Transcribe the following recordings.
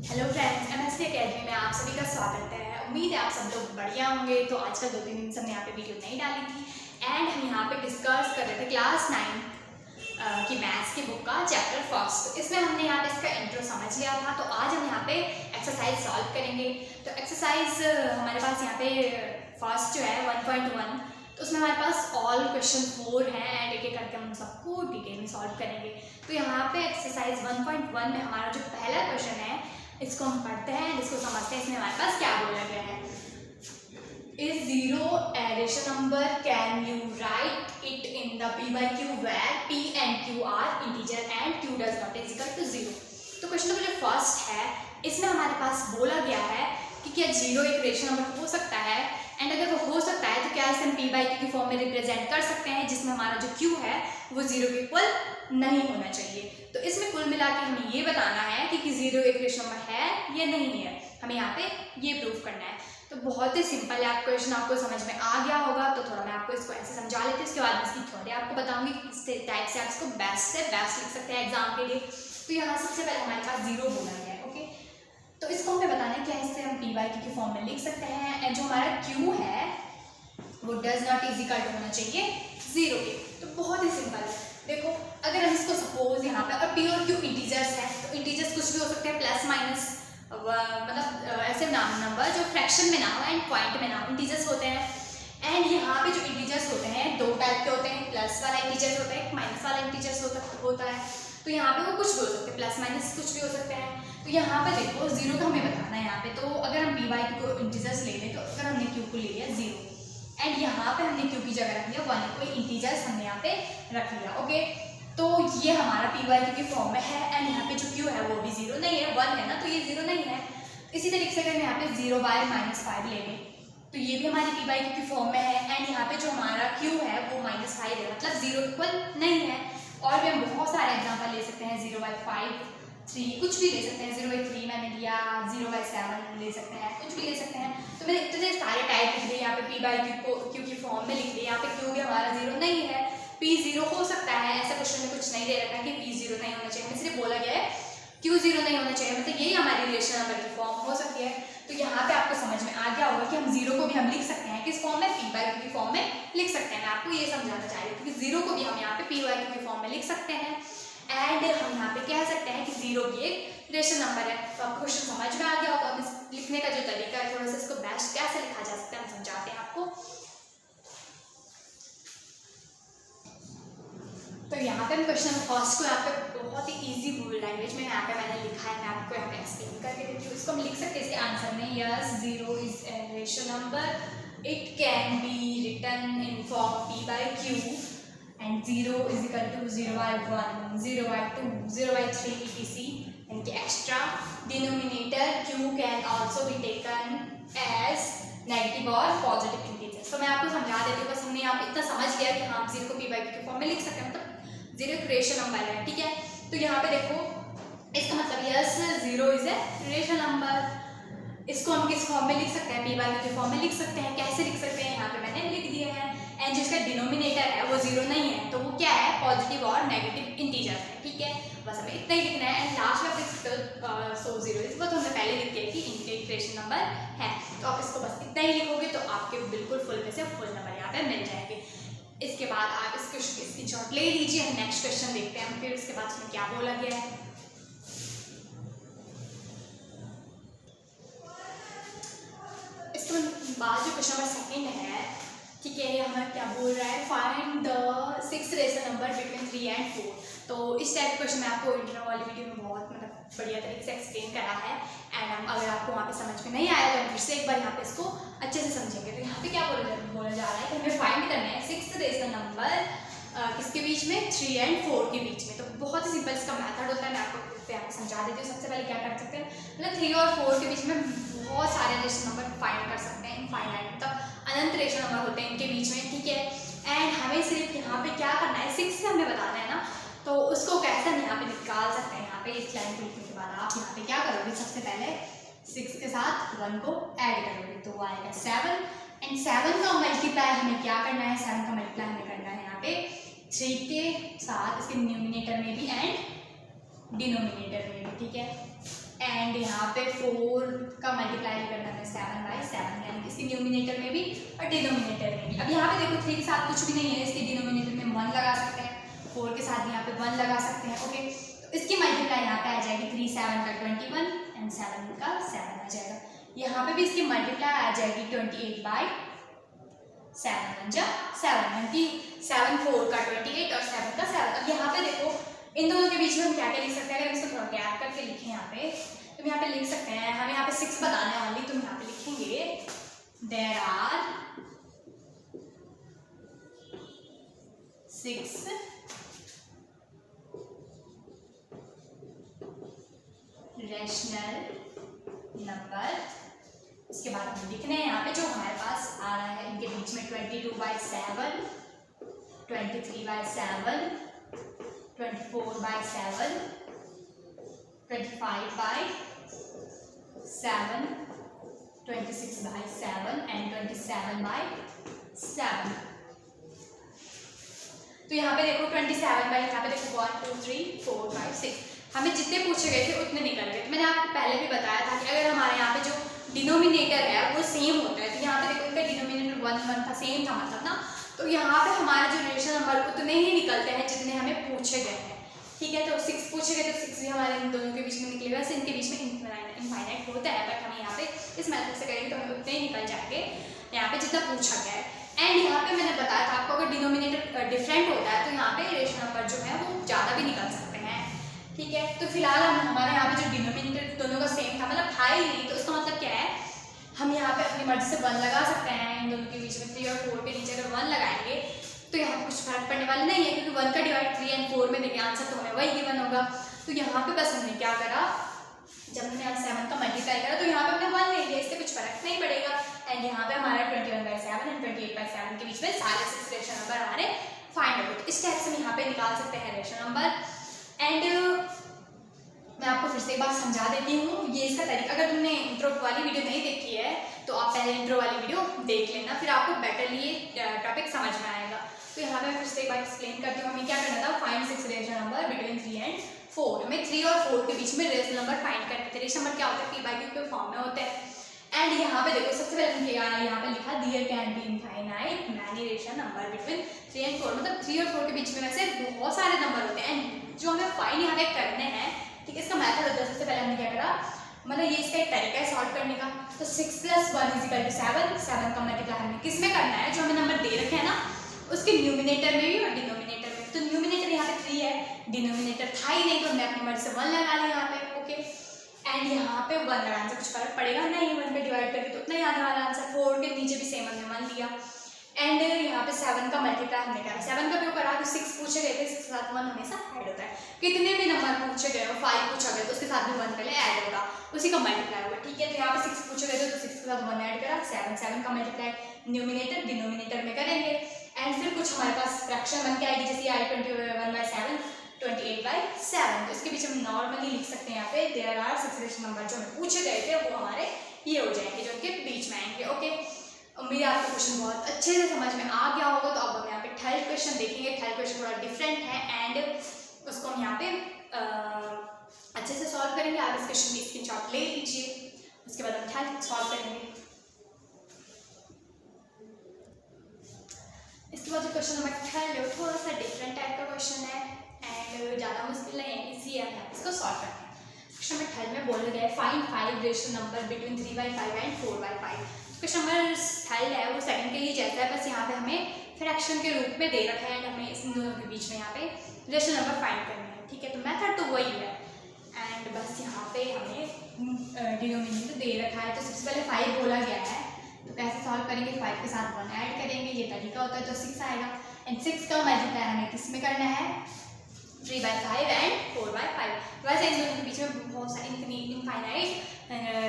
Hello friends, MSc academy में आप सभी का स्वागत है। उम्मीद है आप सब लोग बढ़िया होंगे। तो आजकल 2-3 दिन से हमने यहाँ पे वीडियो नहीं डाली थी एंड हम यहाँ पे डिस्कस कर रहे थे क्लास 9 की मैथ्स की बुक का चैप्टर फर्स्ट। इसमें हमने यहाँ पे इसका इंट्रो समझ लिया था। तो आज हम यहाँ पे एक्सरसाइज सॉल्व करेंगे। तो एक्सरसाइज हमारे पास यहाँ पे फर्स्ट जो है 1.1, तो उसमें हमारे पास ऑल क्वेश्चन 4 हैं एंड एक एक करके हम सबको डिटेल में सॉल्व करेंगे। तो यहाँ पे एक्सरसाइज 1.1 में हमारा जो पहला क्वेश्चन है, इसको हम पढ़ते हैं, इसको समझते हैं। इसमें हमारे पास क्या बोला गया है, is zero a rational number, can you write it in the p by q where p and q are integer and q does not is equal to 0। तो क्वेश्चन नंबर जो फर्स्ट है, इसमें हमारे पास बोला गया है कि क्या जीरो एक रेशनल नंबर हो सकता है, एंड अगर वो हो सकता है तो क्या इसे हम p by q की फॉर्म में रिप्रेजेंट कर सकते हैं, जिसमें हमारा जो q है वो जीरो के इक्वल नहीं होना चाहिए। तो इसमें कुल मिला के हमें ये बताना है कि जीरो एक रेशनल नंबर है या नहीं है, हमें यहाँ पे ये प्रूफ करना है। तो बहुत ही सिंपल है, क्वेश्चन आपको समझ में आ गया होगा। तो थोड़ा मैं आपको इसको ऐसे समझा लेती हूँ, उसके बाद इसकी थ्योरी आपको बताऊंगी कि किस टाइप से आप इसको बेस्ट से बेस्ट लिख सकते हैं एग्जाम के लिए। तो यहाँ सबसे पहले हमारे पास जीरो बोला गया है, ओके। तो इसको हमें बताना है क्या इससे हम p by q की फॉर्म में लिख सकते हैं, एंड जो हमारा q है वो does not is equal to होना चाहिए जीरो के। तो बहुत ही सिंपल है, देखो अगर हम इसको सपोज यहाँ पे, और p और q इंटीजर्स हैं, तो इंटीजर्स कुछ भी हो सकते हैं, प्लस माइनस, मतलब ऐसे नंबर जो फ्रैक्शन में ना हो एंड पॉइंट में ना हो, इंटीजर्स होते हैं। एंड यहाँ पे जो इंटीजर्स होते हैं दो टाइप के होते हैं, प्लस वाला इंटीजर्स होता है, एक माइनस वाला इंटीजर्स होता है। तो यहाँ पे वो कुछ भी हो सकते हैं, प्लस माइनस कुछ भी हो सकते हैं। तो यहाँ पे देखो जीरो का हमें बताना है यहाँ पे। तो अगर हम p by q को इंटीजर्स ले लें, तो अगर हमने q को ले लिया जीरो एंड यहाँ पे हमने q की जगह रख लिया 1, कोई इंटीजर्स हमने यहाँ पे रख लिया, ओके। तो ये हमारा p by q की फॉर्म में है एंड यहाँ पे जो q है वो भी जीरो नहीं है, 1 है ना, तो ये जीरो नहीं है। इसी तरीके से अगर हम यहाँ पे 0/-5 ले लें, तो ये भी हमारी p by q की फॉर्म में है एंड यहाँ पे जो हमारा q है वो -5 है, मतलब जीरो इक्वल नहीं है। और भी हम बहुत सारे एग्जाम्पल ले सकते हैं, 0/5, 3, कुछ भी ले सकते हैं, 0/3 मैंने लिया, 0/7 ले सकते हैं, कुछ भी ले सकते हैं। तो मैंने इतने सारे टाइप लिख दिए यहाँ पे, p by q की फॉर्म में लिख दिए। यहाँ पे q भी हमारा जीरो नहीं है, p जीरो हो सकता है, ऐसा क्वेश्चन में कुछ नहीं दे रखा कि p जीरो नहीं होना चाहिए, हमें सिर्फ बोला गया है q जीरो नहीं होना चाहिए, मतलब यही हमारी रिलेशन नंबर की फॉर्म हो सकती है। तो यहाँ पे आपको समझ में आ गया होगा कि हम जीरो को भी हम लिख सकते हैं किस फॉर्म में, p by q की फॉर्म में लिख सकते हैं। मैं आपको ये समझाना चाह रही हूँ कि जीरो को भी हम यहाँ पे p by q की फॉर्म में लिख सकते हैं एंड हम यहाँ पे कह सकते हैं कि जीरो भी एक रेशनल नंबर है। तो आपको क्वेश्चन समझ में आ गया होगा। अब इस लिखने का जो तरीका है, थोड़ा सा इसको बेस्ट कैसे लिखा जा सकता है हम समझाते हैं आपको। तो यहाँ पे हम क्वेश्चन फर्स्ट को यहाँ पे बहुत ही इजी लैंग्वेज में यहाँ पे मैंने लिखा है, मैं आपको यहाँ पे एक्सप्लेन करके देती हूँ। इसको हम लिख सकते हैं इसके आंसर में, yes zero is a rational number, it can be written in form p by q and 0 is equal to 0/1, 0/2, 0/3 etc. इनके extra denominator q can also be taken as negative और पॉजिटिव इंटीजर्स। तो मैं आपको समझा देती हूँ, बस हमने यहाँ पे इतना समझ लिया कि हम जीरो को p by q की फॉर्म में लिख सकते हैं, मतलब जीरो एक रेशनल नंबर है, ठीक है। तो यहाँ पे देखो इसका मतलब yes zero is a rational number. इसको हम किस फॉर्म में लिख सकते हैं, p by q की फॉर्म में लिख सकते हैं। कैसे लिख सकते हैं, यहाँ पे मैंने लिख दिए हैं। एंड जिसका डिनोमिनेटर है वो जीरो नहीं है, तो वो क्या है, पॉजिटिव और नेगेटिव इंटीजर है, ठीक है। बस हमें इतना ही लिखना है एंड लास्ट में आप लिख सकते हो सो जीरो इज, वो तो हमने पहले लिख दिया कि इनके रेशनल नंबर है। तो आप इसको बस इतना ही लिखोगे तो आपके बिल्कुल फुल में से फुल नंबर यहाँ पे मिल जाएंगे। इसके बाद आप इस क्वेश्चन की स्क्रीनशॉट ले लीजिए। हम नेक्स्ट क्वेश्चन देखते हैं फिर उसके बाद उसमें क्या बोला गया है। इसके बाद जो क्वेश्चन नंबर सेकेंड है, ठीक है, ये हमें क्या बोल रहा है, find the 6 rational number between 3 and 4। तो इस टाइप के क्वेश्चन मैं आपको इंट्रो वाली वीडियो में बहुत मतलब बढ़िया तरीके से एक्सप्लेन करा है एंड अगर आपको वहाँ पे समझ में नहीं आया तो फिर से एक बार यहाँ पे इसको अच्छे से समझेंगे। तो यहाँ पे क्या बोला जा रहा है कि हमें फाइंड करना है 6 रेशनल नंबर किसके बीच में, 3 and 4 के बीच में। तो बहुत ही सिंपल इसका मेथड होता है, मैं आपको यहाँ पे समझा देती हूँ। सबसे पहले क्या कर सकते हैं, मतलब 3 और 4 के बीच में बहुत सारे रेशनल नंबर फाइंड कर सकते हैं, इनफाइनाइट मतलब अनंत रेशनल नंबर होते हैं इनके बीच में, ठीक है। एंड हमें सिर्फ यहाँ पे क्या करना है, 6 से हमें बताना है ना, तो उसको कैसे हम यहाँ पे निकाल सकते हैं। यहाँ पे इस लाइन को लिखने के बाद आप यहाँ पे क्या करोगे, सबसे पहले 6 के साथ 1 को ऐड करोगे तो वो आएगा 7 एंड 7 का मल्टीप्लाई हमें क्या करना है, 7 का मल्टीप्लाई हमें करना है यहाँ पे 3 के साथ, इसके न्यूमिनेटर में भी एंड डिनोमिनेटर में भी, ठीक है। एंड यहाँ पे 4 का मल्टीप्लाई करना है 7/7, यानी कि इसके न्यूमिनेटर में भी और डिनोमिनेटर में भी। अब यहाँ पे देखो 3 के साथ कुछ भी नहीं है, इसके डिनोमिनेटर में 1 लगा सकते हैं, 4 के साथ भी यहाँ पे 1 लगा सकते हैं। ओके, तो इसकी मल्टीप्लाई यहाँ पे आ जाएगी 3 7 का 21 एंड 7 का 7 आ जाएगा। यहाँ पे भी इसकी मल्टीप्लाई आ जाएगी 28/7 जा 7, यानी कि 7 4 का 28 और 7 का 7। अब यहाँ पे देखो इन दोनों के बीच में हम क्या क्या लिख सकते हैं, अगर इसको थोड़ा गैप करके लिखें यहाँ पे, तो यहाँ पे लिख सकते हैं, हम यहाँ पे 6 बताने वाली, तो यहाँ पे लिखेंगे देयर आर 6 रैशनल नंबर। इसके बाद हम लिखने हैं यहाँ पे जो हमारे पास आ रहा है इनके बीच में 22/7, 23/7, 24/7, 25/7, 26/7 एंड 27/7। तो यहाँ पे देखो 27 बाई, यहाँ पे देखो 1 2 3 4 5 6, हमें जितने पूछे गए थे उतने निकल गए। तो मैंने आपको पहले भी बताया था कि अगर हमारे यहाँ पे जो डिनोमिनेटर है वो सेम होता है, तो यहाँ पे देखो इनका डिनोमिनेटर 1 1 था, सेम था मतलब ना, तो यहाँ पे हमारा जो रेशनल नंबर उतने ही निकलते हैं जितने हमें पूछे गए हैं। ठीक है, तो 6 पूछे गए तो 6 भी हमारे इन दोनों के बीच में निकलेगा। वैसे इनके बीच में इनफाइनाइट होता है, बट हमें यहाँ पे इस मेथड से करेंगे तो हमें उतने ही निकल जाएंगे यहाँ पे जितना पूछा गया है। एंड यहाँ पे मैंने बताया था आपको, अगर डिनोमिनेटर डिफरेंट होता है तो यहाँ पे रेशनल नंबर जो है वो ज़्यादा भी निकल सकते हैं। ठीक है, तो फिलहाल हमारे यहाँ पे जो डिनोमिनेटर दोनों का सेम था, मतलब था ही नहीं, तो उसका मतलब क्या है, हम यहाँ पे अपनी मर्जी से 1 लगा सकते हैं। इन दोनों के बीच में 3 और 4 के नीचे अगर 1 लगाएंगे तो यहाँ पे कुछ फर्क पड़ने वाला नहीं है, क्योंकि 1 का डिवाइड 3 एंड 4 में देंगे आंसर तो हमें वही गिवन होगा। तो यहाँ पे बस हमने क्या करा, जब हमने 7 का मल्टीप्लाई करा तो यहाँ पे हमने 1 ले लिया, इससे कुछ फर्क नहीं पड़ेगा। एंड यहाँ पे हमारा 21/7 एंड 28/7 के बीच में सारे 6 रेशनल नंबर हमारे फाइंड हो गए। तो इस टाइप से हम यहाँ पे निकाल सकते हैं रेशनल नंबर। एंड मैं आपको फिर से एक बार समझा देती हूँ, ये इसका तरीका, अगर तुमने इंट्रो वाली वीडियो नहीं देखी है तो आप पहले इंट्रो वाली वीडियो देख लेना, फिर आपको बेटरली ये टॉपिक समझ में आएगा। तो यहाँ पे मैं फिर से एक बार एक्सप्लेन करती हूँ, हमें क्या करना था, find 6 rational number between 3 and 4। हमें 3 और 4 के बीच में रेशनल नंबर फाइंड करने थे। रेशनल नंबर क्या होता है, p/q के फॉर्म में होते हैं। एंड यहाँ पे देखो सबसे पहले हमने यहाँ पे लिखा there can be infinite many rational number between 3 and 4, मतलब 3 और 4 के बीच में वैसे बहुत सारे नंबर होते हैं। एंड जो हमें फाइंड यहाँ पे करने हैं, ठीक है, इसका मेथड होता है, सबसे पहले हमने क्या करा, मतलब ये इसका एक तरीका है सॉल्व करने का। तो 6 + 1 = 7, 7 का मल्टीप्लाई हमें किस में करना है, जो हमें नंबर दे रखे हैं ना उसके न्यूमिनेटर में भी और डिनोमिनेटर में। तो न्यूमिनेटर यहाँ पे 3 है, डिनोमिनेटर था ही नहीं, तो हमने अपनी मर्जी से 1 लगा लिया यहाँ पे। ओके, एंड यहाँ पे 1 लगाने से कुछ फर्क पड़ेगा नहीं, 1 पे डिवाइड करके तो उतना ही आने वाला आंसर। 4 के नीचे भी सेम हमने 1 लिया। एंड यहाँ पे 7 का मल्टीप्लाई हमने करा, 7 का क्यों करा, तो 6 पूछे गए थे, 6 के साथ 1 हमेशा ऐड होता है। कितने भी नंबर पूछे गए हो, 5 पूछा गया तो उसके साथ भी 1 पहले ऐड होगा, उसी का मल्टीप्लाई होगा। ठीक है, तो यहाँ पे 6 पूछे गए थे तो 6 के साथ 1 ऐड करा, 7 का मल्टीप्लाई न्यूमिनेटर डिनोमिनेटर में करेंगे। एंड फिर कुछ हमारे पास फ्रैक्शन बन के आएगी, जैसे आई 21/7, 28/7। तो इसके बीच हम नॉर्मली लिख सकते हैं यहाँ पे देयर आर 6 रेशनल नंबर जो हमें पूछे गए थे वो हमारे ये हो जाएंगे, जो उनके बीच में आएंगे। ओके, उम्मीद है आपको क्वेश्चन बहुत अच्छे से समझ में आ गया होगा। तो अब हम यहाँ पे थर्ड क्वेश्चन देखेंगे। थर्ड क्वेश्चन थोड़ा डिफरेंट है एंड उसको हम यहाँ पे अच्छे से सॉल्व करेंगे। आप इस क्वेश्चन की स्क्रीनशॉट ले लीजिए, उसके बाद हम थर्ड सॉल्व करेंगे। इसके बाद जो क्वेश्चन नंबर थर्ड है वो थोड़ा सा डिफरेंट टाइप का क्वेश्चन है एंड ज़्यादा मुश्किल नहीं है, इजी है, इसको सॉल्व करते हैं। क्वेश्चन नंबर थर्ड में बोला गया है find 5 rational number between 3/5 and 4/5। Question number third है वो सेकंड के ही जैसा है, बस यहाँ पे हमें फ्रैक्शन के रूप में दे रखा है एंड हमें इन दोनों के बीच में यहाँ पे रेशनल नंबर फाइंड करना है। ठीक है, तो मेथड तो वही है एंड बस यहाँ पे हमें डिनोमिनेटर दे रखा है। तो सबसे पहले 5 बोला गया है, तो कैसे सॉल्व करेंगे, 5 के साथ 1 ऐड करेंगे, ये तरीका होता है। तो 6 आएगा एंड 6 का मल्टीप्लाई हमें किस में करना है, 3/5 एंड 4/5। वैसे इन दोनों के बीच में बहुत सारे इनफाइनाइट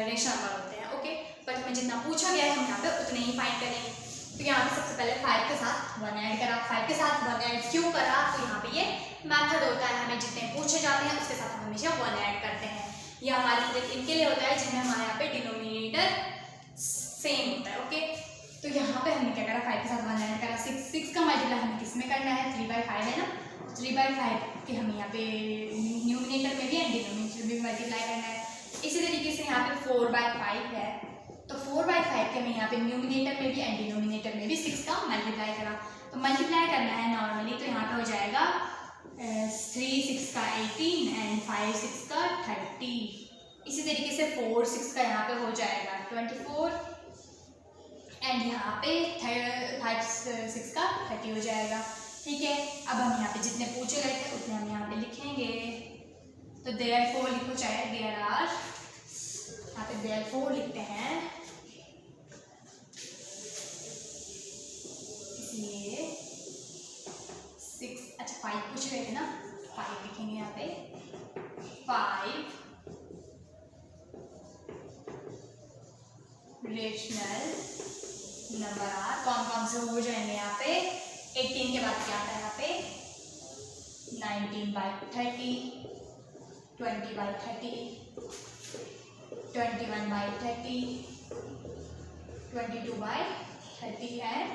रेशनल नंबर होते हैं। ओके, पर हमें जितना पूछा गया है हम यहाँ पे उतने ही फाइंड करेंगे। तो यहाँ पे सबसे पहले 5 के साथ 1 ऐड करा। 5 के साथ 1 ऐड क्यों करा, तो यहाँ पे ये मेथड होता है, हमें जितने पूछे जाते हैं उसके साथ हम हमेशा 1 ऐड करते हैं। यह हमारे सिर्फ इनके लिए होता है जिनमें हमारे यहाँ पे डिनोमिनेटर सेम होता है। ओके, तो यहाँ पे हमने क्या करा, 5 के साथ 1 ऐड करा। 6 का मल्टीप्लाई हमें किस में करना है, 3/5 है ना, 3/5 के हमें यहाँ पे न्यूमिनेटर में भी एंड डिनोमिनेटर में भी मल्टीप्लाई करना है। इसी तरीके यहाँ पे 4/5 है, तो 4/5 के मैं यहाँ पे न्यूमिनेटर में भी एंड डिनोमिनेटर में भी 6 का मल्टीप्लाई करा, तो मल्टीप्लाई करना है नॉर्मली, तो यहाँ पे हो जाएगा 3 6 का 18 एंड 5 6 का 30। इसी तरीके से 4 6 का यहाँ पे हो जाएगा 24 एंड यहाँ पे 5 6 का 30 हो जाएगा। ठीक है, अब हम यहाँ पे जितने पूछे गए थे उतने हम यहाँ पे लिखेंगे। तो therefore लिखो, चाहे there are, यहाँ पे therefore लिखते हैं, इसलिए 6, अच्छा 5 पूछ रहे थे ना, 5 लिखेंगे यहाँ पे, 5 रेशनल नंबर आर, कौन कौन से हो जाएंगे यहाँ पे, 18 के बाद क्या आता है यहाँ पे 19/30, 20/30, 21/30, 22/30 एंड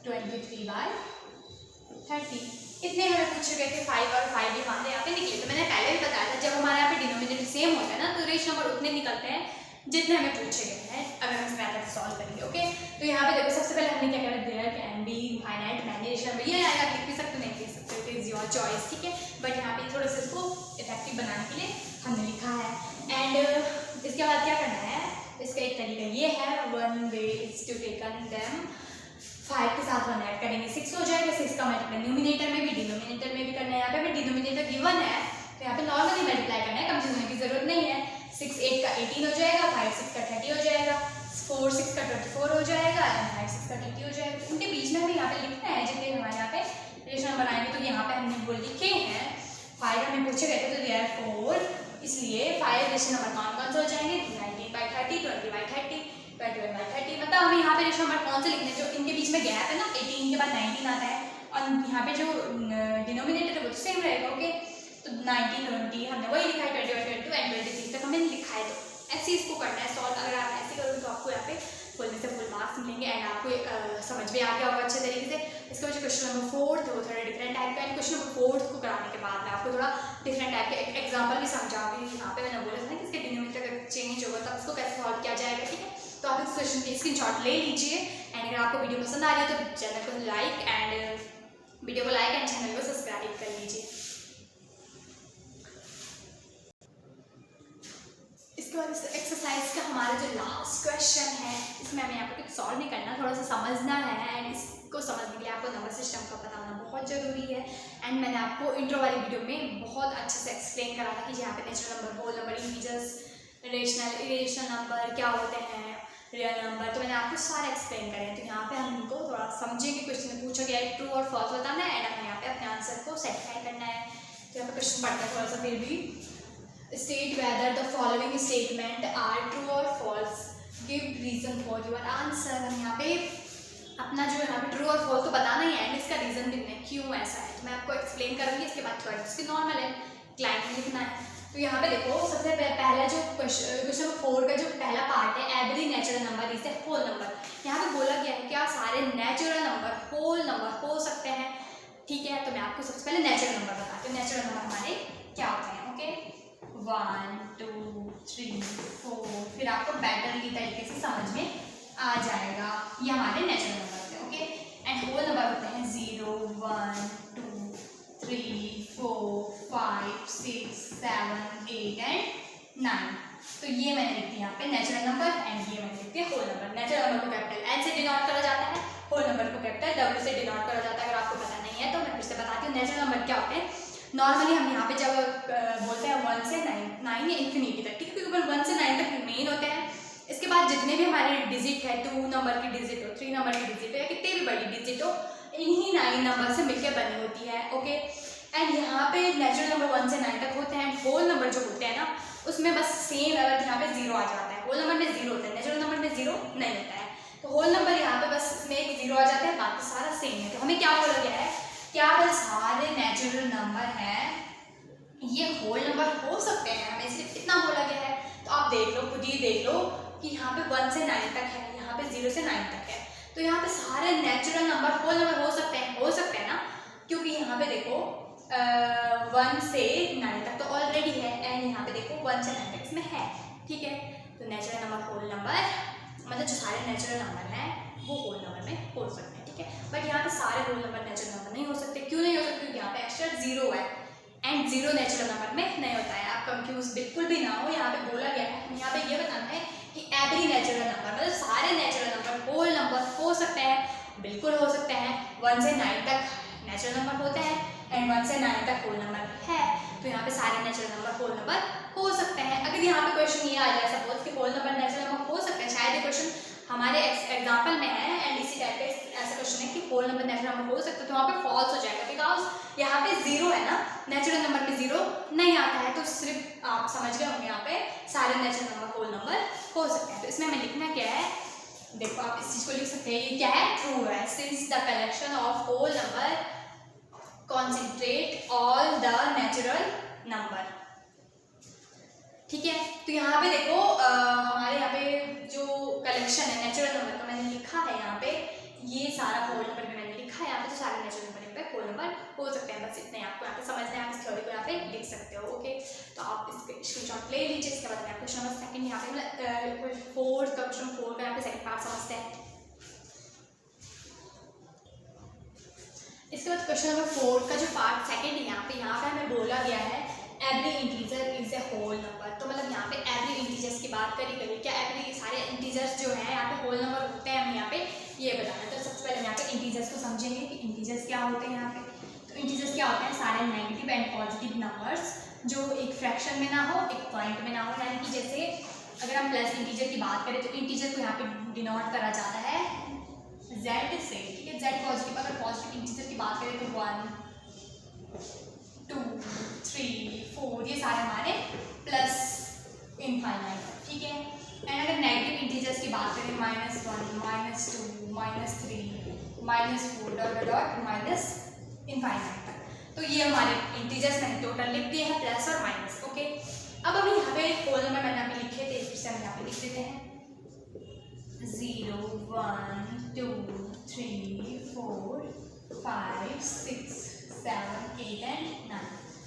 23/30। इतने हमें पूछे गए थे, 5 और 5 भी हमारे यहाँ पे निकले। तो मैंने पहले भी बताया था, जब हमारे यहाँ पे डिनोमिनेटर सेम होता है ना, तो रेशनल नंबर उतने निकलते हैं जितने हमें पूछे गए हैं, अगर हम इस मेथड से सॉल्व करेंगे। ओके, तो यहाँ पे देखो, सबसे पहले हमने क्या करा, there can be finite many rational number, ये आएगा, लिख भी सकते नहीं लिख सकते, इट इज योर चॉइस। ठीक है, बट यहाँ पे थोड़ा सा इसको इफेक्टिव बनाने के लिए हमने लिखा है। एंड इसके बाद क्या करना है, इसका एक तरीका ये है, one way is to taken them, 5 के साथ 1 ऐड करेंगे, 6 हो जाएगा। 6 का मल्टीप्लाई न्यूमिनेटर में भी डिनोमिनेटर में भी करना है। यहाँ पे हमें डिनोमिनेटर गिवन है, तो यहाँ पे नॉर्मली मल्टीप्लाई करना है, कंफ्यूज होने की जरूरत नहीं है। 6 8 का 18 हो जाएगा, 5 6 का 30 हो जाएगा, 4 6 का 24 हो जाएगा एंड 5 6 का 30 हो जाएगा। उनके बीच में हमें यहाँ पे लिखना है जितने हमारे यहाँ पे रेशनल बनाएंगे। तो यहाँ पे हमने वो लिखे हैं, 5 हमें पूछे गए थे, तो therefore इसलिए 5 रेशनल नंबर कौन कौन से हो जाएंगे, 19/30, 20/30, 21/30। मतलब हमें यहाँ पे रेशनल नंबर कौन से लिखने, जो इनके बीच में गैप है ना, 18 के बाद 19 आता है, और यहाँ पे जो डिनोमिनेटर है वो तो सेम रहेगा। ओके, तो 19 20 हमने वही लिखा है, 21 22 एंड 23 तक हमने लिखा है। तो ऐसे इसको करना है सॉल्व। अगर आप ऐसे करोगे तो आपको यहाँ पे फुल में से फुल मार्क्स मिलेंगे एंड आपको समझ में आ गया होगा अच्छे तरीके से। इसके वजह क्वेश्चन नंबर 4 वो थोड़ा डिफरेंट टाइप का है। क्वेश्चन नंबर 4 को कराने के बाद मैं आपको थोड़ा डिफरेंट टाइप के एग्जाम्पल भी समझाऊंगी। यहाँ पे मैंने बोला था ना कि इसके डिनोमिनेटर अगर चेंज होगा तो इसको कैसे सॉल्व किया जाएगा। ठीक है, तो आप इस क्वेश्चन की स्क्रीनशॉट ले लीजिए एंड अगर आपको वीडियो पसंद आ रही है तो चैनल को लाइक एंड चैनल को सब्सक्राइब कर लीजिए। इसके बाद इस एक्सरसाइज का हमारा जो लास्ट क्वेश्चन है, इसमें हमें यहाँ पे कुछ सॉल्व नहीं करना, थोड़ा सा समझना है एंड इसको समझने के लिए आपको नंबर सिस्टम का पता होना बहुत ज़रूरी है। एंड मैंने आपको इंट्रो वाली वीडियो में बहुत अच्छे से एक्सप्लेन करा था कि यहाँ पे natural number, whole number, integers, rational, irrational number क्या होते हैं, रियल नंबर, तो मैंने आपको सारे एक्सप्लेन करे हैं। तो यहाँ पे हमको थोड़ा समझेंगे, क्वेश्चन में पूछा गया है ट्रू और फॉल्स बताना है एंड हमें यहाँ पे अपने आंसर को सेटिफाई करना है। तो यहाँ पे क्वेश्चन पढ़ते हैं थोड़ा सा फिर भी। State whether the following statement are true or false. Give reason for your answer. हम यहाँ पे अपना जो यहाँ पे ट्रू और फॉल्स तो बताना ही है एंड इसका रीजन लिखना है क्यों ऐसा है, तो मैं आपको एक्सप्लेन करूँगी। इसके बाद थोड़ा इसकी नॉर्मल है, क्लाइंट में लिखना है। तो यहाँ पे देखो, सबसे पहला जो क्वेश्चन 4 का जो पहला पार्ट है, every natural number is a whole number. यहाँ पे बोला गया है क्या सारे नेचुरल नंबर होल नंबर हो सकते हैं। ठीक है, तो मैं आपको सबसे पहले नेचुरल नंबर बताती हूँ। नेचुरल नंबर हमारे क्या होते हैं। ओके, 1 2 3 4, फिर आपको बैटर्नली तरीके से समझ में आ जाएगा। ये हमारे नेचुरल नंबर होते हैं। ओके, एंड होल नंबर होते हैं 0 1 2 3 4 5 6 7 8 एंड 9। तो ये मैंने लिखती है यहाँ पे नेचुरल नंबर एंड ये मैंने लिखती है होल नंबर। नेचुरल नंबर को कैपिटल N से डिनोट करा जाता है, होल नंबर को कैपिटल W से डिनोट करा जाता है। अगर आपको पता नहीं है तो मैं फिर से बताती हूँ नेचुरल नंबर क्या होते हैं। नॉर्मली हम यहाँ पे जब बोलते हैं 1 से 9 या इन्फिनिटी तक, ठीक है, क्योंकि 1 से 9 तक मेन होते हैं। इसके बाद जितने भी हमारे डिजिट है, 2 नंबर की डिजिट हो, 3 नंबर की डिजिट हो या कितने भी बड़ी डिजिट हो, इन्हीं 9 नंबर से मिलकर बनी होती है। ओके, एंड यहाँ पे नेचुरल नंबर 1 से 9 तक होते हैं। होल नंबर जो होते हैं ना, उसमें बस सेम अगर यहाँ पे 0 आ जाता है, होल नंबर में 0 होता है, नेचुरल नंबर में 0 नहीं होता है। तो होल नंबर यहाँ पे बस इसमें एक 0 आ जाता है, बाकी सारा सेम है। तो हमें क्या बोला गया है, क्या बस सारे नेचुरल नंबर हैं ये होल नंबर हो सकते हैं, हमें सिर्फ इतना बोला गया है। तो आप देख लो, खुद ही देख लो कि यहाँ पे 1 से 9 तक है, यहाँ पे 0 से 9 तक है। तो यहाँ पे सारे नेचुरल नंबर होल नंबर हो सकते हैं ना, क्योंकि यहाँ पे देखो 1 से 9 तक तो ऑलरेडी है एंड यहाँ पे देखो 1 से 9 तक इसमें है। ठीक है। तो नेचुरल नंबर होल नंबर मतलब जो सारे नेचुरल नंबर हैं वो होल नंबर में हो सकते हैं, ठीक है। बट यहाँ पे सारे होल नंबर नेचुरल नंबर नहीं हो सकते। क्यों नहीं हो सकते? क्योंकि यहाँ पे एक्स्ट्रा जीरो है एंड जीरो नेचुरल नंबर में नहीं होता है। आप कंफ्यूज बिल्कुल भी ना हो, यहाँ पे बोला गया है, यहाँ पे ये बताना है कि एवरी नेचुरल नंबर मतलब सारे नेचुरल नंबर होल नंबर हो सकते हैं, बिल्कुल हो सकते हैं। 1 से 9 तक नेचुरल नंबर होते हैं एंड 1 से 9 तक होल नंबर है। तो यहाँ पे सारे नेचुरल नंबर होल नंबर हो सकते हैं। अगर यहाँ पे क्वेश्चन ये आ जाए सपोज कि होल नंबर नेचुरल नंबर हो सकते हैं, शायद ये क्वेश्चन हमारे एग्जाम्पल में है एंड इसी टाइप का ऐसा क्वेश्चन है कि होल नंबर नेचुरल नंबर हो सकते हैं, तो वहाँ पे फॉल्स हो जाएगा बिकॉज यहाँ पे जीरो है ना, नेचुरल नंबर में जीरो नहीं आता है। तो सिर्फ आप समझ गए होंगे यहाँ पे सारे नेचुरल नंबर होल नंबर हो सकते हैं। तो इसमें हमें लिखना क्या है, देखो आप इस चीज को लिख सकते हैं, ये क्या है, ट्रू है। Since the collection of whole number concentrate all the natural number, ठीक है। तो यहाँ पे देखो हमारे यहाँ पे जो कलेक्शन है नेचुरल नंबर का मैंने लिखा है यहाँ पे, ये सारा होल नंबर भी मैंने लिखा है यहाँ पे, तो सारे नेचुरल नंबर पे होल नंबर हो सकते हैं। बस इतना ही आपको यहाँ पे समझना है, आप इस थ्योरी को यहाँ पे लिख सकते हो, ओके। तो आप इसके स्क्रीनशॉट ले लीजिए। इसके बाद में क्वेश्चन नंबर सेकंड यहाँ पे मतलब फोर्थ का क्वेश्चन 4 का यहाँ पे सेकंड पार्ट समझते हैं। इसके बाद क्वेश्चन नंबर 4 का जो पार्ट सेकंड है यहाँ पे हमें बोला गया है every integer is a whole number. तो मतलब यहाँ पे एवरी इंटीजर्स की बात करी गई, क्या एवरी सारे इंटीजर्स जो है यहाँ पे होल नंबर होते हैं, हम यहाँ पे ये बताना है। तो सबसे पहले यहाँ पे इंटीजर्स को समझेंगे कि इंटीजर्स क्या होते हैं यहाँ पे। तो इंटीजर्स क्या होते हैं, सारे नेगेटिव एंड पॉजिटिव नंबर्स जो एक फ्रैक्शन में ना हो, एक पॉइंट में ना हो। यानी कि जैसे अगर हम प्लस इंटीजर की बात करें तो इंटीजर को यहाँ पे डिनोट करा जाता है z से, ठीक है। z पॉजिटिव, अगर पॉजिटिव इंटीजर की बात करें तो 1 2 3 4 ये सारे हमारे प्लस इनफाइनाइट, ठीक है। एंड अगर नेगेटिव इंटीजर्स की बात करें -1 -2 -3 -4 डॉट डॉट माइनस इनफाइनाइट तक, तो ये हमारे इंटीजर्स मैंने टोटल लिख दिए हैं प्लस और माइनस, ओके। अब हम यहाँ पे होल नंबर मैंने अभी लिखे थे, फिर से हम यहाँ पे लिख देते हैं 0 1 2 3 4 5 6 7 8 एंड 9।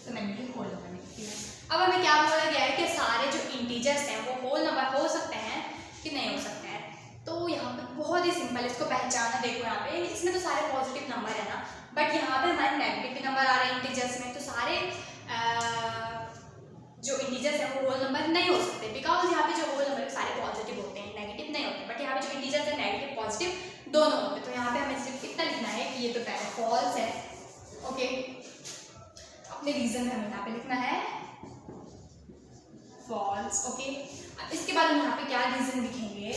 तो मैंने ये होल नंबर लिख दिया। अब हमें क्या बोला गया है कि सारे जो इंटीजर्स हैं वो होल नंबर हो सकते हैं कि नहीं हो सकते हैं। तो यहाँ पे बहुत ही सिंपल इसको पहचाना, देखो यहाँ पे इसमें तो सारे पॉजिटिव नंबर है ना, बट यहाँ पे हमारे नेगेटिव भी नंबर आ रहे हैं इंटीजर्स में। तो सारे जो इंटीजर्स हैं वो होल नंबर नहीं हो सकते बिकॉज यहाँ पे जो होल नंबर सारे पॉजिटिव होते हैं, नेगेटिव नहीं होते। बट यहाँ पे जो इंटीजर्स है नेगेटिव पॉजिटिव दोनों होते हैं। तो यहाँ पे हमें सिर्फ इतना लिखना है कि ये तो पहले फॉल्स है, ओके। अपने रीजन में हमें यहाँ पे लिखना है फॉल्स, ओके। इसके बाद हम यहाँ पे क्या रीजन लिखेंगे,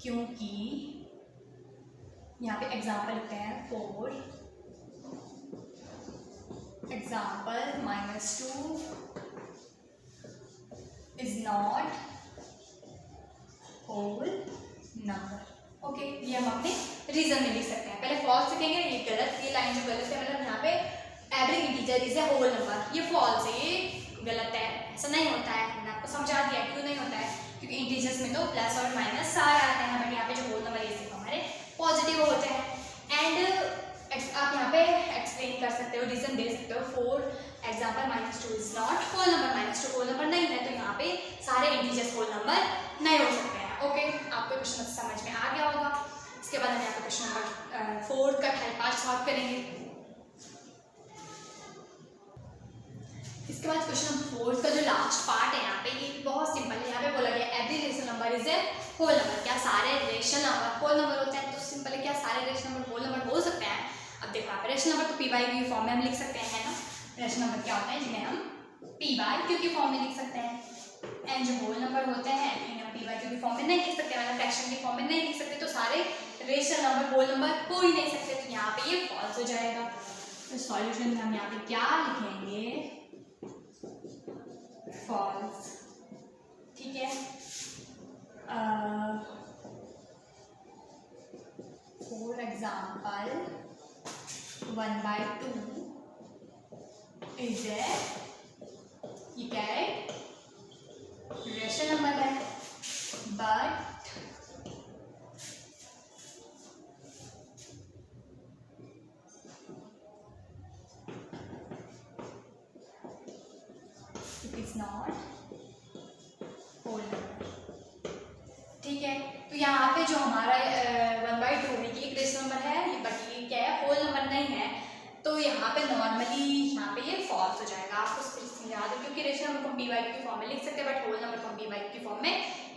क्योंकि यहाँ पे एग्जाम्पल लिखते हैं 4 example -2 is not whole number, okay. ये हम अपने रीजन में लिख सकते हैं। पहले फॉल्स लिखेंगे, ये गलत, ये लाइन जो गलत है, मतलब यहाँ पे every integer is a whole number, ये फॉल्स है, ये गलत है, ऐसा नहीं होता है। मैंने आपको समझा दिया क्यों नहीं होता है, क्योंकि इंटीजर्स में तो प्लस और माइनस सारे आते हैं, बट यहाँ पे जो होल नंबर ये सिर्फ हमारे पॉजिटिव होते हैं। एंड आप यहाँ पे एक्सप्लेन कर सकते हो, रीजन दे सकते हो 4 example -2 is not whole number, -2 whole number नहीं है, तो यहाँ पे सारे इंटीजर्स होल नंबर नहीं हो सकते हैं, ओके। आपको क्वेश्चन समझ में आ गया होगा। इसके बाद हम यहाँ पे क्वेश्चन नंबर 4 का थर्ड पार्ट सॉल्व करेंगे। इसके बाद क्वेश्चन नंबर 4 का जो लास्ट पार्ट है यहाँ पे, ये बहुत सिंपल है। यहाँ पे बोला गया every rational number is a whole number, क्या सारे रेशनल नंबर होल नंबर होते हैं? तो सिंपल है, क्या सारे रेशनल नंबर होल नंबर हो सकते हैं? अब देखो यहाँ पे रेशनल नंबर तो p/q फॉर्म में हम लिख सकते हैं, है ना। रेशनल नंबर क्या होता है जिन्हें हम p/q की फॉर्म में लिख सकते हैं, एंड जो होल नंबर होते हैं इन्हें हम p/q की फॉर्म में नहीं लिख सकते, मतलब फ्रैक्शन की फॉर्म में नहीं लिख सकते। तो सारे रेशनल नंबर होल नंबर हो ही नहीं सकते, तो यहाँ पे ये फॉल्स हो जाएगा। तो सॉल्यूशन में हम यहाँ पे क्या लिखेंगे, फॉल्स, ठीक है। 4 एग्जाम्पल 1/2 इज ए, ये क्या है, रेशनल नंबर है, बट it is not तो यहाँ पे जो हमारा 1/2 है ये एक रेशनल नंबर है, ये बट ये क्या है, होल नंबर नहीं है, तो यहाँ पे नॉर्मली यहाँ पे ये फॉल्स हो जाएगा। आपको समझा दो, क्योंकि रेशनल नंबर को हम पी/क्यू की फॉर्म में लिख सकते हैं, बट होल नंबर को हम पी/क्यू की फॉर्म में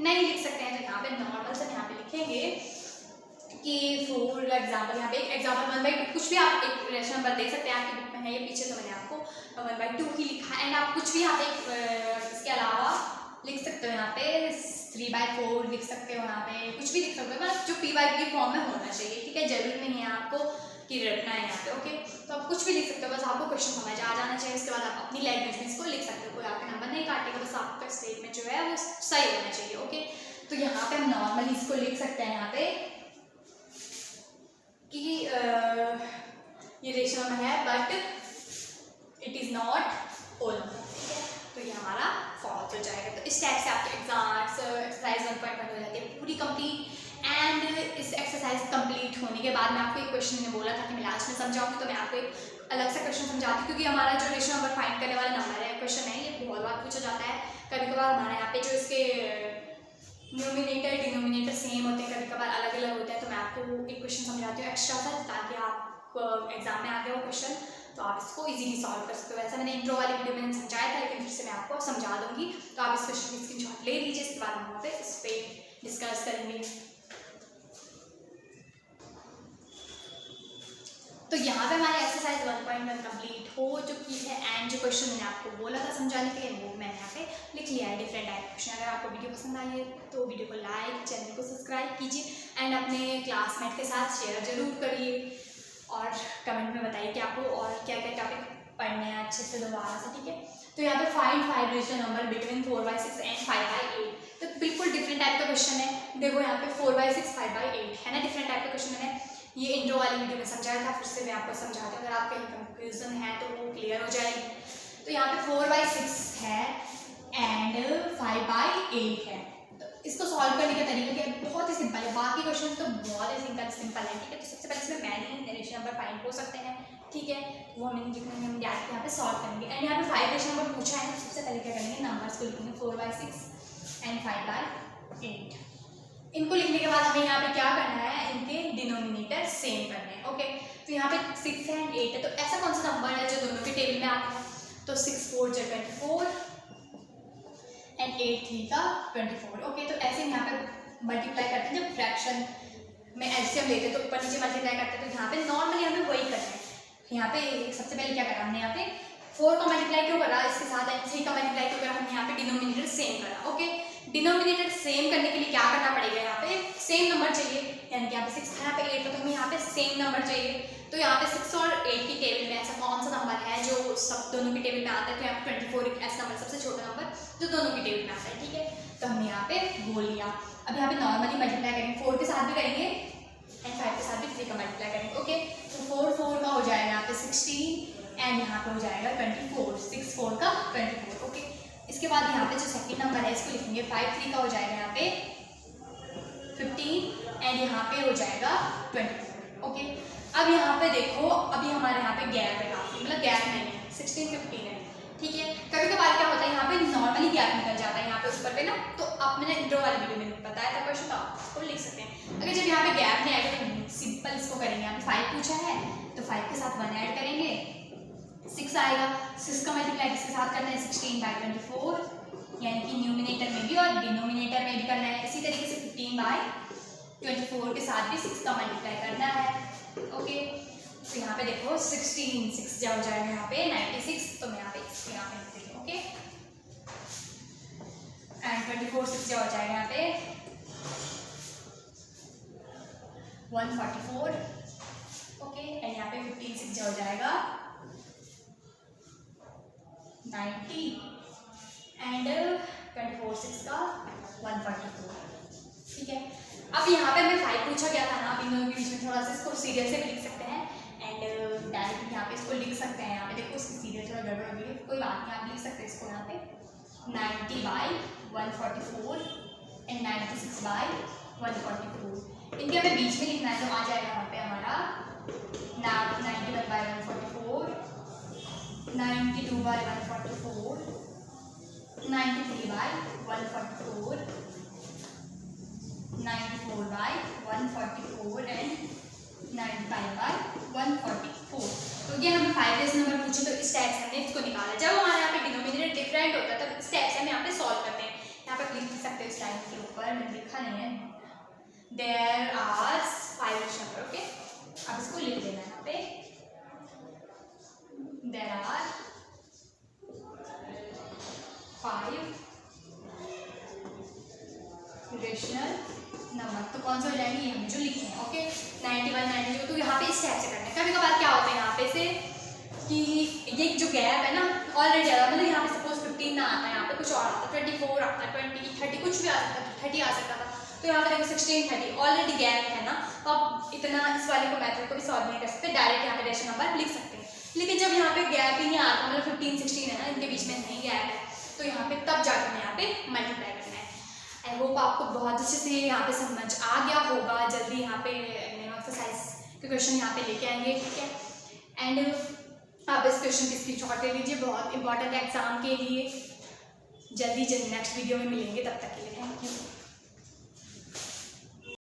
नहीं लिख सकते हैं। तो यहाँ पे नॉर्मल से यहाँ पे लिखेंगे कि फॉर एग्जाम्पल, यहाँ पे एक एग्जाम्पल 1/2, कुछ भी आप एक रेशनल नंबर दे सकते हैं, आपकी बुक में है ये पीछे, तो मैंने आपको 1/2 ही लिखा है। एंड आप कुछ भी यहाँ पे इसके अलावा लिख सकते हो, यहाँ पे 3/4 लिख सकते हो, यहाँ पे कुछ भी लिख सकते हो, मतलब जो पी/क्यू की फॉर्म में होना चाहिए, ठीक है। जरूरी नहीं है आपको कि रटना है यहाँ पे, ओके। तो आप कुछ भी लिख सकते हो, बस आपको क्वेश्चन समझ आ जाना चाहिए। उसके बाद आप अपनी लैंग्वेज में इसको लिख सकते हो, कोई आपके नंबर नहीं काटेगा, बस आपका स्टेटमेंट जो है वो सही होना चाहिए, ओके। तो यहाँ पे हम नॉर्मली इसको लिख सकते हैं यहाँ पे कि ये रेशनल नंबर है but it is not whole number, ठीक है। तो ये हमारा फॉल्स हो जाएगा। तो इस टाइप से आपके एग्जाम्स एक्सरसाइज 1.1 हो जाती है पूरी कंप्लीट। एंड इस एक्सरसाइज कंप्लीट होने के बाद मैं आपको एक क्वेश्चन मैंने बोला था कि मैं लास्ट में समझाऊंगी, तो मैं आपको एक अलग सा क्वेश्चन समझाती हूँ, क्योंकि हमारा जो रेशनल नंबर फाइंड करने वाला नंबर है, क्वेश्चन है, ये बहुत बार पूछा जाता है। कभी कभार हमारे यहाँ पे जो इसके न्यूमिनेटर डिनोमिनेटर सेम होते हैं, कभी कभार अलग अलग होते हैं। तो मैं आपको एक क्वेश्चन समझाती हूँ एक्स्ट्रा सा, ताकि आप एग्जाम में आ गया वो क्वेश्चन, तो आप इसको इजीली सॉल्व कर सकते हो। वैसे मैंने इंट्रो वाली वीडियो में समझाया था, लेकिन फिर से मैं आपको समझा दूंगी। तो आप इस क्वेश्चन की स्क्रीनशॉट ले लीजिए, इसके बाद हम वहाँ पे इस पर डिस्कस करेंगे। तो यहाँ पे हमारे एक्सरसाइज 1.1 कंप्लीट हो चुकी है। एंड जो क्वेश्चन मैंने आपको बोला था समझाने के लिए, वो मैंने यहाँ पे लिख लिया है, डिफरेंट टाइप क्वेश्चन। अगर आपको वीडियो पसंद आई है तो वीडियो को लाइक, चैनल को सब्सक्राइब कीजिए एंड अपने क्लासमेट के साथ शेयर जरूर करिए, और कमेंट में बताइए कि आपको और क्या क्या टॉपिक पढ़ने हैं अच्छे से दोबारा से, ठीक है। तो यहाँ पे find 5 rational number between 4/6 and 5/8, तो बिल्कुल डिफरेंट टाइप का क्वेश्चन है। देखो यहाँ पे 4/6 5/8 है ना, डिफरेंट टाइप का क्वेश्चन है। ये इंट्रो वाली वीडियो में समझाया था, फिर से मैं आपको समझाती हूँ, अगर आपके कंफ्यूजन है तो वो क्लियर हो जाएगी। तो यहाँ पे 4/6 है एंड 5/8 है। तो इसको सॉल्व करने का तरीका क्या है, बहुत ही सिंपल है। बाकी क्वेश्चन तो बहुत ही सिंपल है, ठीक है। तो सबसे पहले इसमें मैनी रेशनल नंबर फाइंड हो सकते हैं, ठीक है। वो हमें लिखने में हम डायरेक्ट यहाँ पे सॉल्व करेंगे। एंड यहाँ पे 5 रेशनल नंबर पूछा है, तो सबसे पहले क्या करेंगे, नंबर्स को लिखेंगे 4/6 एंड 5/8। इनको लिखने के बाद हमें यहाँ पे क्या करना है, इनके डिनोमिनेटर सेम करने हैं, ओके। तो यहाँ पे 6 एंड 8 है, तो ऐसा कौन सा नंबर है जो दोनों के टेबल में आता है, तो 6 4 जा 24 एंड 8 3 का 24, ओके। तो ऐसे यहाँ पे मल्टीप्लाई करते हैं, जब फ्रैक्शन में एलसीएम लेते हैं तो ऊपर नीचे मल्टीप्लाई करते हैं। तो यहाँ पे नॉर्मली हमें वही करना है। यहाँ पे सबसे पहले क्या करा हमने, यहाँ पे 4 का मल्टीप्लाई क्यों करा इसके साथ, एंड 3 का मल्टीप्लाई क्यों करा, हमने यहाँ पे डिनोमिनेटर सेम करा, ओके। डिनोमिनेटर सेम करने के लिए क्या करना पड़ेगा, यहाँ पे सेम नंबर चाहिए, यानी कि यहाँ पे 6 था, यहाँ पे 8 था, तो हमें यहाँ पे सेम नंबर चाहिए। तो यहाँ पे 6 और 8 की टेबल में ऐसा कौन सा नंबर है जो सब दोनों की टेबल में आता है, तो यहाँ पे 24 एक ऐसा नंबर, सबसे छोटा नंबर जो दोनों की टेबल में आता है, ठीक है। तो हमने यहाँ पे बोल लिया। अब यहाँ पे नॉर्मली मल्टीप्लाई करेंगे, 4 के साथ भी करेंगे एंड 5 के साथ भी 3 का मल्टीप्लाई करेंगे, ओके। तो 4 का हो जाएगा यहाँ पे 16 एंड यहाँ पे हो जाएगा 24, 6 4 का 24, ओके। इसके बाद यहाँ पे जो सेकंड नंबर है इसको लिखेंगे 5 3 का हो जाएगा यहाँ पे 15 एंड यहाँ पे हो जाएगा 24, ओके। अब यहाँ पे देखो, अभी हमारे यहाँ पे गैप है काफी, मतलब गैप नहीं है, 16 15 है, ठीक है। कभी कभार क्या होता है, यहाँ पे नॉर्मली गैप निकल जाता है यहाँ पे ऊपर पे ना, तो आप मैंने इंट्रो वाली वीडियो में बताया था क्वेश्चन, तो आप इसको लिख सकते हैं। अगर जब यहाँ पे गैप नहीं आएगा तो सिंपल इसको करेंगे, यहाँ पे 5 पूछा है तो 5 के साथ 1 ऐड करेंगे, 6 आएगा। 6 का मल्टीप्लाई किसके साथ करना है, 16/24, यानी कि न्यूमिनेटर में भी और डिनोमिनेटर में भी करना है। इसी तरीके से 15/24 के साथ भी 6 का मल्टीप्लाई करना है, ओके। तो यहाँ पे देखो 16 6 जा हो जाएगा यहाँ पे 96, तो मैं यहाँ पे इसको यहाँ पे लिख रही हूँ, ओके। एंड 24 6 जा हो जाएगा यहाँ पे 144, ओके। एंड यहाँ पे 15 6 जा हो जाएगा 90 एंड 24 6 का 144, ठीक है। अब यहाँ पे हमें 5 पूछा गया था ना, अब इन दोनों के बीच में थोड़ा सा इसको सीरियल से भी लिख सकते हैं एंड डायरेक्ट यहाँ पे इसको लिख सकते हैं। यहाँ पे देखो इसकी सीरियल थोड़ा गड़बड़ हो गई है, कोई बात नहीं, आप लिख सकते हैं इसको यहाँ पे 90/144 एंड 96/144। इनके हमें बीच में लिखना है, तो आ जाएगा यहाँ पे हमारा 91/144, 92/144, 93/144 94/144 एंड 95/144। तो ये हमें 5 डेसिमल नंबर पूछे तो इस टाइप से हमने इसको निकाला। जब हमारे यहाँ पे डिनोमिनेटर डिफरेंट होता है तब इस टाइप से हम यहाँ पे सॉल्व करते हैं। यहाँ पे लिख सकते हैं इस टाइप के ऊपर, मैंने लिखा नहीं है, देयर आर 5 नंबर। ओके, अब इसको लिख देना यहाँ पे, देयर आर 5 रेशनल नंबर। तो कौन से हो जाएंगे, ये हमने जो लिखे हैं। ओके, 91, 92। तो यहाँ पे इस टाइप से करना है। कभी कभार क्या होता है यहाँ पे से कि ये जो गैप है ना ऑलरेडी ज़्यादा, मतलब यहाँ पे सपोज 15 ना आता है, यहाँ पे कुछ और आता है, 24 आता है, 20, 30 कुछ भी आ सकता था, 30 आ सकता था। तो यहाँ पे देखो 16, 30 ऑलरेडी गैप है ना, तो आप इतना इस वाले को मेथड को भी सॉल्व नहीं कर सकते, डायरेक्ट यहाँ पे रेशनल नंबर लिख सकते हैं। लेकिन जब यहाँ पे गैप ही नहीं आता, मतलब 15, 16 है ना, इनके बीच में नहीं गैप है, तो यहाँ पे तब जाकर हमें यहाँ पे मल्टीप्लाई करना है। आई होप आपको बहुत अच्छे से यहाँ पे समझ आ गया होगा। जल्दी यहाँ पे एक्सरसाइज के क्वेश्चन यहाँ पे लेके आएंगे, ठीक है। एंड आप इस क्वेश्चन की स्क्रीनशॉट ले लीजिए, बहुत इंपॉर्टेंट है एग्जाम के लिए। जल्दी नेक्स्ट वीडियो में मिलेंगे, तब तक के लिए थैंक यू।